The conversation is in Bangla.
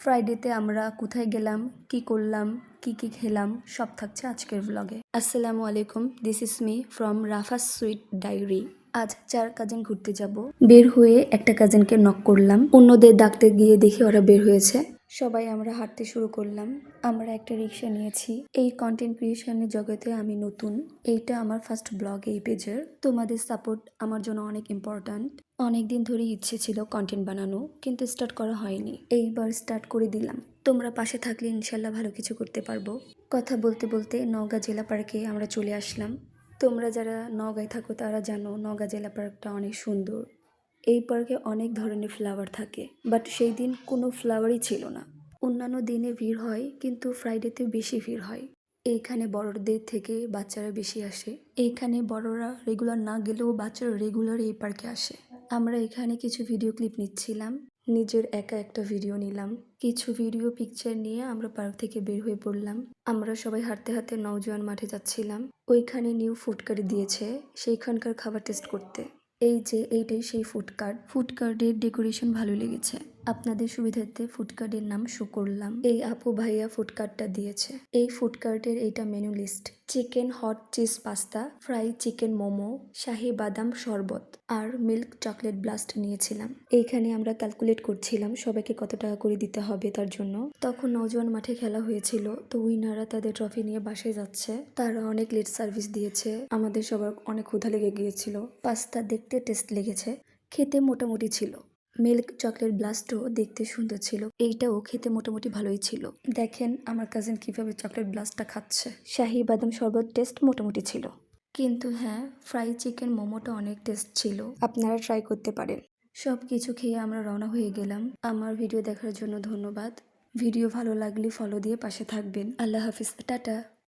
ফ্রাইডেতে আমরা কোথায় গেলাম, কি করলাম, কি খেলাম সব থাকছে আজকের ব্লগে। আসসালামু আলাইকুম, this is me from Rafa's sweet diary. আজ 4 কাজিন ঘুরতে যাব। বের হয়ে একটা কাজিনকে নক করলাম, অন্যদের ডাকতে গিয়ে দেখি ওরা বের হয়েছে। সবাই আমরা হাঁটতে শুরু করলাম। আমরা একটা রিক্সা নিয়েছি। এই কন্টেন্ট ক্রিয়েশনের জগতে আমি নতুন। এইটা আমার ফার্স্ট ব্লগ এই পেজের। তোমাদের সাপোর্ট আমার জন্য অনেক ইম্পর্ট্যান্ট। অনেকদিন ধরে ইচ্ছে ছিল কন্টেন্ট বানানো, কিন্তু স্টার্ট করা হয়নি। এইবার স্টার্ট করে দিলাম। তোমরা পাশে থাকলে ইনশাল্লাহ ভালো কিছু করতে পারবো। কথা বলতে বলতে নওগাঁ জেলা পার্কে আমরা চলে আসলাম। তোমরা যারা নওগাঁয় থাকো তারা জানো নওগাঁ জেলা পার্কটা অনেক সুন্দর। এই পার্কে অনেক ধরনের ফ্লাওয়ার থাকে, বাট সেই দিন কোনো ফ্লাওয়ারই ছিল না। অন্যান্য দিনে ভিড় হয়, কিন্তু ফ্রাইডেতে বেশি ভিড় হয়। এইখানে বড়দের থেকে বাচ্চারা বেশি আসে। এইখানে বড়রা রেগুলার না গেলেও বাচ্চারা রেগুলার এই পার্কে আসে। আমরা এখানে কিছু ভিডিও ক্লিপ নিচ্ছিলাম। নিজের একা একটা ভিডিও নিলাম। কিছু ভিডিও পিকচার নিয়ে আমরা পার্ক থেকে বের হয়ে পড়লাম। আমরা সবাই হাঁটতে হাঁটতে নওজোয়ান মাঠে যাচ্ছিলাম। ওইখানে নিউ ফুড কার্ট দিয়েছে সেইখানকার খাবার টেস্ট করতে। এই যে এইটাই সেই ফুড কার্ট। ফুড কার্টের ডেকোরেশন ভালো লেগেছে। আপনাদের সুবিধার্থে ফুড কার্টের নাম শো করলাম। এই আপু ভাইয়া ফুড কার্টটা দিয়েছে। এই ফুড কার্টের এইটা menu list. Chicken hot cheese pasta, fry chicken momo, শাহি বাদাম শরবত আর মিল্ক চকলেট ব্লাস্ট নিয়েছিলাম। এইখানে আমরা ক্যালকুলেট করছিলাম সবাইকে কত টাকা করে দিতে হবে তার জন্য। তখন নওজোয়ান মাঠে খেলা হয়েছিল, তো উইনাররা তাদের ট্রফি নিয়ে বাসায় যাচ্ছে। তারা অনেক লেট সার্ভিস দিয়েছে। আমাদের সবার অনেক ক্ষুধা লেগে গিয়েছিল। পাস্তা দেখতে টেস্ট লেগেছে, খেতে মোটামুটি ছিল। মিল্ক চকলেট ব্লাস্টও দেখতে সুন্দর ছিল, এইটাও খেতে মোটামুটি ভালোই ছিল। দেখেন আমার কাজিন কিভাবে চকলেট ব্লাস্টটা খাচ্ছে। শাহি বাদাম শরবত টেস্ট মোটামুটি ছিল, কিন্তু হ্যাঁ, ফ্রাই চিকেন মোমোটা অনেক টেস্ট ছিল। আপনারা ট্রাই করতে পারেন। সব কিছু খেয়ে আমরা রওনা হয়ে গেলাম। আমার ভিডিও দেখার জন্য ধন্যবাদ। ভিডিও ভালো লাগলে ফলো দিয়ে পাশে থাকবেন। আল্লাহ হাফিজ, টাটা।